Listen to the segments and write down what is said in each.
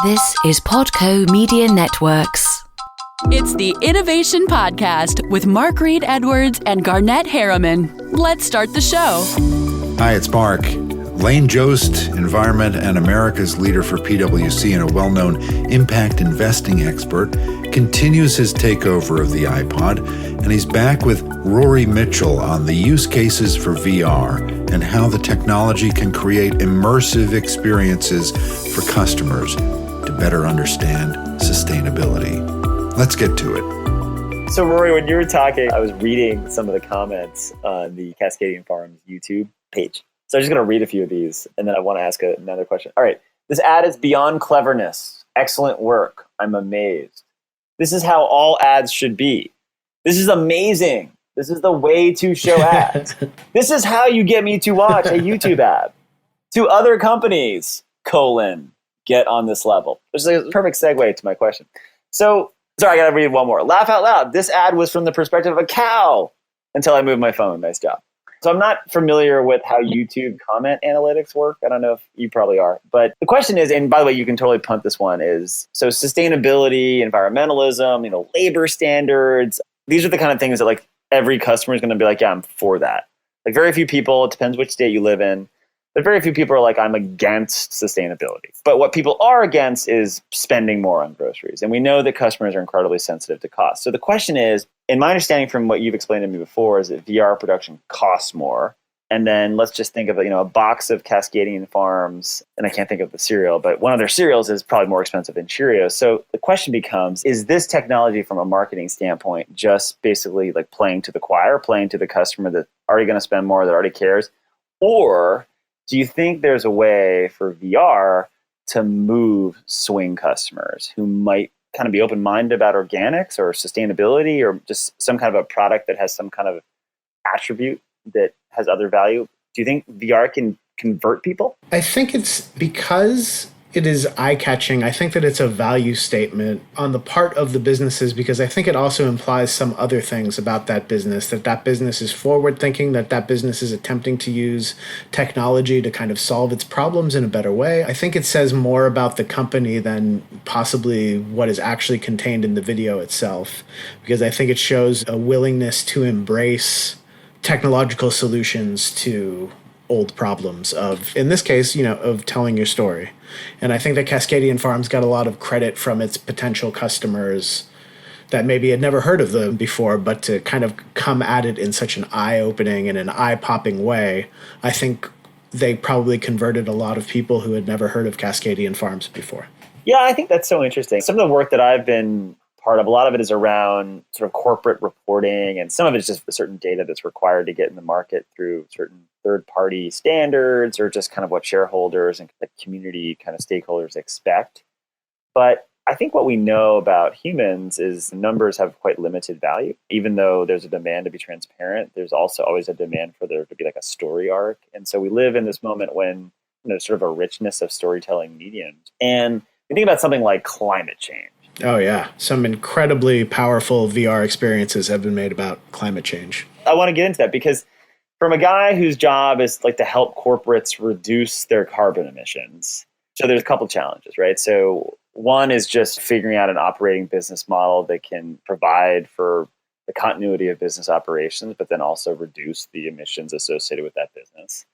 This is Podco Media Networks. It's the Innovation Podcast with Mark Reed Edwards and Garnett Harriman. Let's start the show. Hi, it's Mark. Lane Jost, Environment and America's leader for PwC and a well-known impact investing expert, continues his takeover of the iPod, and he's back with Rory Mitchell on the use cases for VR and how the technology can create immersive experiences for customers to better understand sustainability. Let's get to it. So Rory, when you were talking, I was reading some of the comments on the Cascadian Farms YouTube page. So I'm just going to read a few of these, and then I want to ask another question. All right. This ad is beyond cleverness. Excellent work. I'm amazed. This is how all ads should be. This is amazing. This is the way to show ads. This is how you get me to watch a YouTube ad. To other companies, get on this level. Which is a perfect segue to my question. So, sorry, I got to read one more. Laugh out loud. This ad was from the perspective of a cow until I moved my phone. Nice job. So I'm not familiar with how YouTube comment analytics work. I don't know if you probably are. But the question is, and by the way, you can totally punt this one, is so sustainability, environmentalism, labor standards. These are the kind of things that like every customer is going to be like, yeah, I'm for that. Like very few people, it depends which state you live in, but very few people are like, I'm against sustainability. But what people are against is spending more on groceries. And we know that customers are incredibly sensitive to cost. So the question is, in my understanding from what you've explained to me before, is that VR production costs more. And then let's just think of a box of Cascadian Farms, and I can't think of the cereal, but one of their cereals is probably more expensive than Cheerios. So the question becomes, is this technology from a marketing standpoint just basically like playing to the choir, playing to the customer that's already going to spend more, that already cares? Or do you think there's a way for VR to move swing customers who might kind of be open-minded about organics or sustainability or just some kind of a product that has some kind of attribute that has other value? Do you think VR can convert people? I think it's because it is eye-catching. I think that it's a value statement on the part of the businesses because I think it also implies some other things about that business is forward-thinking, that business is attempting to use technology to kind of solve its problems in a better way. I think it says more about the company than possibly what is actually contained in the video itself, because I think it shows a willingness to embrace technological solutions to old problems of, in this case, of telling your story. And I think that Cascadian Farms got a lot of credit from its potential customers that maybe had never heard of them before, but to kind of come at it in such an eye-opening and an eye-popping way, I think they probably converted a lot of people who had never heard of Cascadian Farms before. Yeah, I think that's so interesting. Some of the work that I've been part of, a lot of it is around sort of corporate reporting, and some of it's just certain data that's required to get in the market through certain third-party standards or just kind of what shareholders and the community kind of stakeholders expect. But I think what we know about humans is numbers have quite limited value. Even though there's a demand to be transparent, there's also always a demand for there to be like a story arc. And so we live in this moment when there's sort of a richness of storytelling mediums. And we think about something like climate change. Oh, yeah. Some incredibly powerful VR experiences have been made about climate change. I want to get into that because from a guy whose job is like to help corporates reduce their carbon emissions, so there's a couple challenges, right? So one is just figuring out an operating business model that can provide for the continuity of business operations, but then also reduce the emissions associated with that business.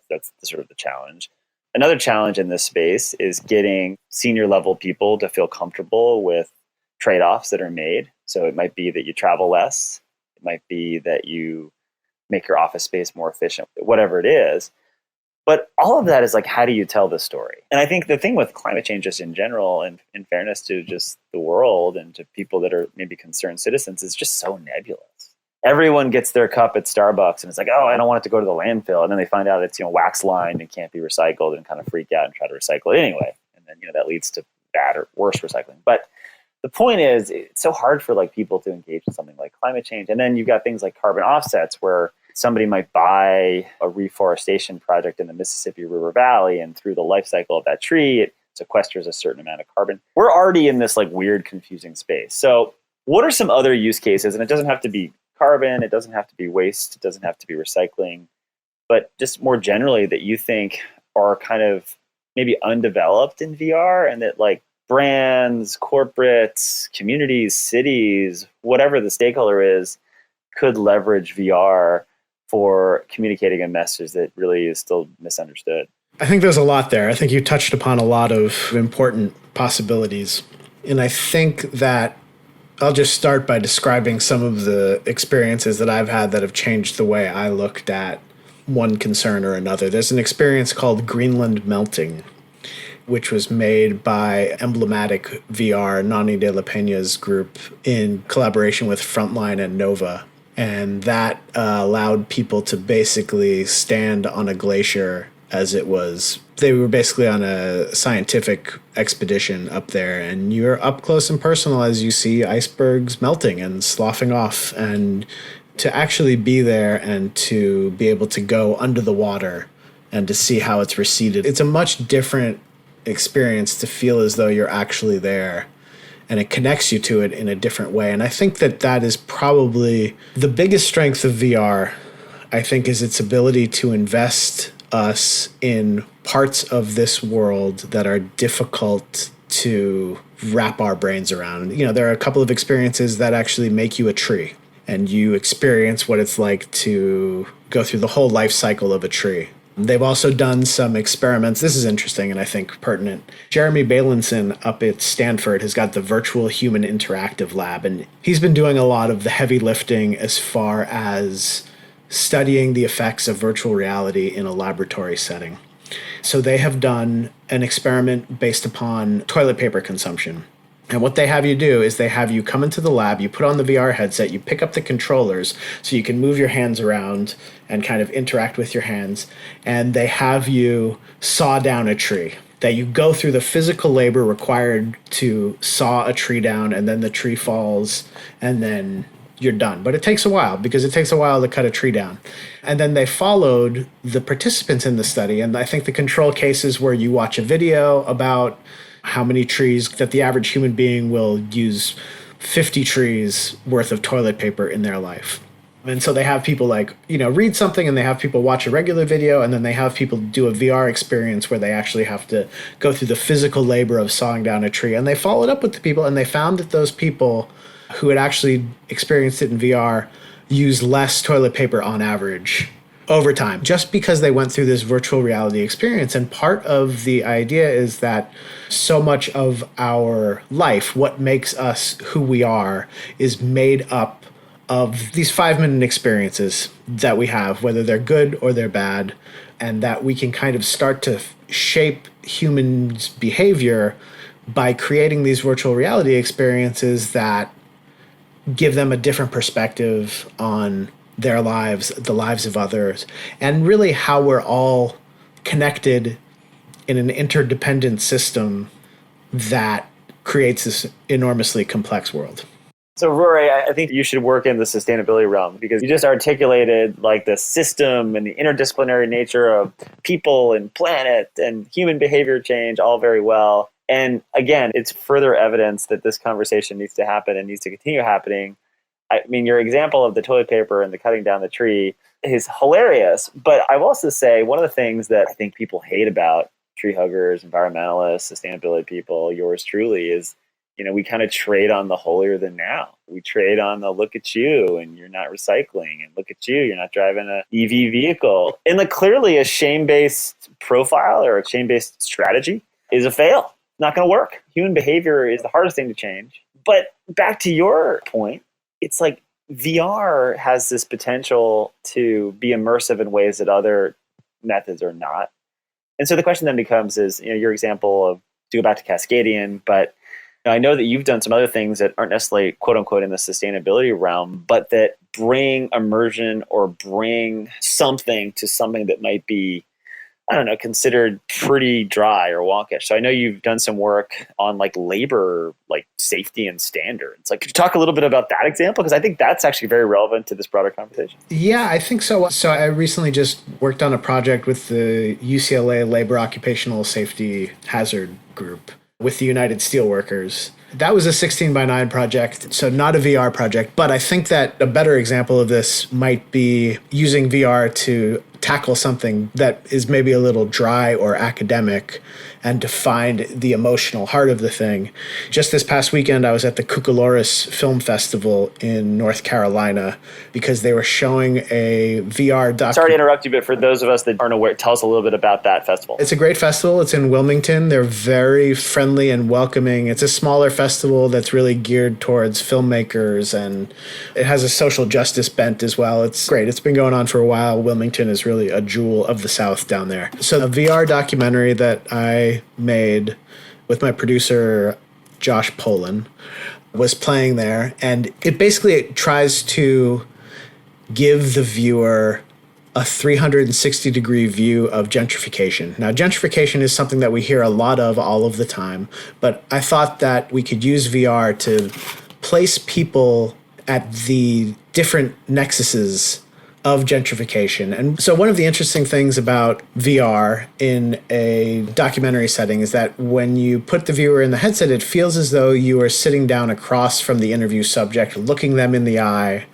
That's sort of the challenge. Another challenge in this space is getting senior level people to feel comfortable with trade-offs that are made. So it might be that you travel less. It might be that you make your office space more efficient, whatever it is. But all of that is like, how do you tell the story? And I think the thing with climate change just in general, and in fairness to just the world and to people that are maybe concerned citizens, is just so nebulous. Everyone gets their cup at Starbucks and it's like, oh, I don't want it to go to the landfill. And then they find out it's, wax lined and can't be recycled and kind of freak out and try to recycle it anyway. And then, that leads to bad or worse recycling. But the point is, it's so hard for like people to engage in something like climate change. And then you've got things like carbon offsets where somebody might buy a reforestation project in the Mississippi River Valley, and through the life cycle of that tree, it sequesters a certain amount of carbon. We're already in this like weird, confusing space. So what are some other use cases? And it doesn't have to be carbon, it doesn't have to be waste, it doesn't have to be recycling, but just more generally that you think are kind of maybe undeveloped in VR and that like brands, corporates, communities, cities, whatever the stakeholder is, could leverage VR for communicating a message that really is still misunderstood? I think there's a lot there. I think you touched upon a lot of important possibilities. And I think that I'll just start by describing some of the experiences that I've had that have changed the way I looked at one concern or another. There's an experience called Greenland Melting, which was made by emblematic VR, Nani de la Peña's group, in collaboration with Frontline and Nova. And that allowed people to basically stand on a glacier as it was. They were basically on a scientific expedition up there, and you're up close and personal as you see icebergs melting and sloughing off. And to actually be there and to be able to go under the water and to see how it's receded, it's a much different experience to feel as though you're actually there, and it connects you to it in a different way. And I think that that is probably the biggest strength of VR, I think, is its ability to invest us in parts of this world that are difficult to wrap our brains around. You know, there are a couple of experiences that actually make you a tree, and you experience what it's like to go through the whole life cycle of a tree. They've also done some experiments. This is interesting and I think pertinent. Jeremy Bailenson up at Stanford has got the Virtual Human Interactive Lab, and he's been doing a lot of the heavy lifting as far as studying the effects of virtual reality in a laboratory setting. So they have done an experiment based upon toilet paper consumption. And what they have you do is they have you come into the lab, you put on the VR headset, you pick up the controllers so you can move your hands around and kind of interact with your hands, and they have you saw down a tree. That you go through the physical labor required to saw a tree down, and then the tree falls, and then you're done. But it takes a while, because it takes a while to cut a tree down. And then they followed the participants in the study, and I think the control cases where you watch a video about how many trees that the average human being will use 50 trees worth of toilet paper in their life. And so they have people read something, and they have people watch a regular video, and then they have people do a VR experience where they actually have to go through the physical labor of sawing down a tree. And they followed up with the people, and they found that those people who had actually experienced it in VR used less toilet paper on average over time, just because they went through this virtual reality experience. And part of the idea is that so much of our life, what makes us who we are, is made up of these 5-minute experiences that we have, whether they're good or they're bad, and that we can kind of start to shape humans' behavior by creating these virtual reality experiences that give them a different perspective on their lives, the lives of others, and really how we're all connected in an interdependent system that creates this enormously complex world. So Rory, I think you should work in the sustainability realm, because you just articulated like the system and the interdisciplinary nature of people and planet and human behavior change all very well. And again, it's further evidence that this conversation needs to happen and needs to continue happening. I mean, your example of the toilet paper and the cutting down the tree is hilarious. But I will also say one of the things that I think people hate about tree huggers, environmentalists, sustainability people, yours truly, is, we kind of trade on the holier than now. We trade on the look at you and you're not recycling, and look at you're not driving an EV vehicle. And clearly a shame-based profile or a shame-based strategy is a fail. Not going to work. Human behavior is the hardest thing to change. But back to your point, it's like VR has this potential to be immersive in ways that other methods are not. And so the question then becomes is, your example of, to go back to Cascadian, but I know that you've done some other things that aren't necessarily quote unquote in the sustainability realm, but that bring immersion or bring something to something that might be, considered pretty dry or wonkish. So I know you've done some work on labor, safety and standards. Could you talk a little bit about that example? Because I think that's actually very relevant to this broader conversation. Yeah, I think so. So I recently just worked on a project with the UCLA Labor Occupational Safety Hazard Group with the United Steelworkers. That was a 16:9 project, so not a VR project, but I think that a better example of this might be using VR to tackle something that is maybe a little dry or academic and to find the emotional heart of the thing. Just this past weekend, I was at the Cucaloris Film Festival in North Carolina because they were showing a VR documentary. Sorry to interrupt you, but for those of us that aren't aware, tell us a little bit about that festival. It's a great festival. It's in Wilmington. They're very friendly and welcoming. It's a smaller festival that's really geared towards filmmakers, and it has a social justice bent as well. It's great. It's been going on for a while. Wilmington is really a jewel of the South down there. So a VR documentary that I made with my producer, Josh Polin, was playing there. And it basically tries to give the viewer a 360-degree view of gentrification. Now, gentrification is something that we hear a lot of all of the time, but I thought that we could use VR to place people at the different nexuses of gentrification. And so one of the interesting things about VR in a documentary setting is that when you put the viewer in the headset, it feels as though you are sitting down across from the interview subject, looking them in the eye,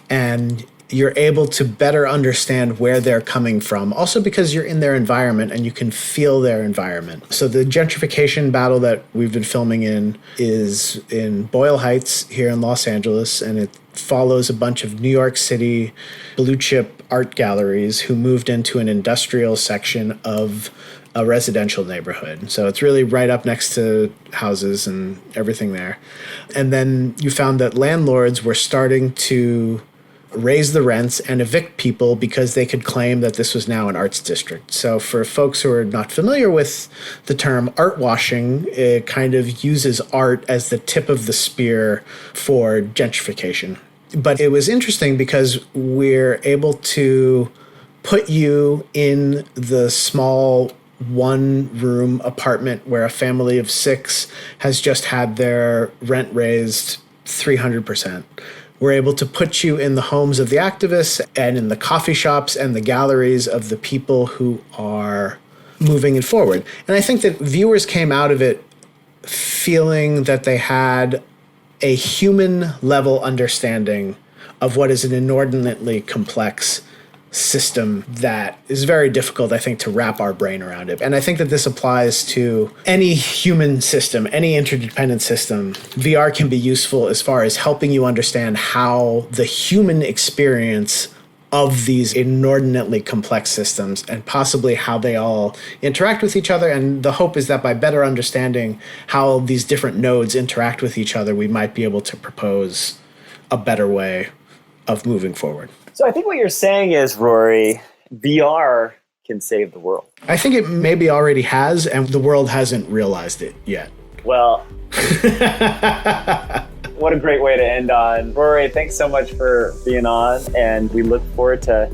and you're able to better understand where they're coming from. Also because you're in their environment and you can feel their environment. So the gentrification battle that we've been filming in is in Boyle Heights here in Los Angeles, and it follows a bunch of New York City blue chip art galleries who moved into an industrial section of a residential neighborhood. So it's really right up next to houses and everything there. And then you found that landlords were starting to raise the rents and evict people because they could claim that this was now an arts district. So for folks who are not familiar with the term art washing, it kind of uses art as the tip of the spear for gentrification. But it was interesting because we're able to put you in the small one-room apartment where a family of 6 has just had their rent raised 300%. We're able to put you in the homes of the activists and in the coffee shops and the galleries of the people who are moving it forward. And I think that viewers came out of it feeling that they had a human level understanding of what is an inordinately complex system that is very difficult, I think, to wrap our brain around it. And I think that this applies to any human system, any interdependent system. VR can be useful as far as helping you understand how the human experience of these inordinately complex systems and possibly how they all interact with each other. And the hope is that by better understanding how these different nodes interact with each other, we might be able to propose a better way of moving forward. So I think what you're saying is, Rory, VR can save the world. I think it maybe already has, and the world hasn't realized it yet. Well, what a great way to end on. Rory, thanks so much for being on, and we look forward to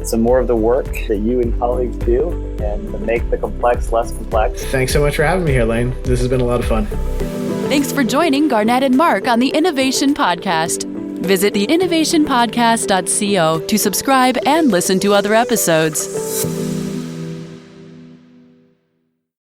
some more of the work that you and colleagues do and to make the complex less complex. Thanks so much for having me here, Lane. This has been a lot of fun. Thanks for joining Garnett and Mark on the Innovation Podcast. Visit theinnovationpodcast.co to subscribe and listen to other episodes.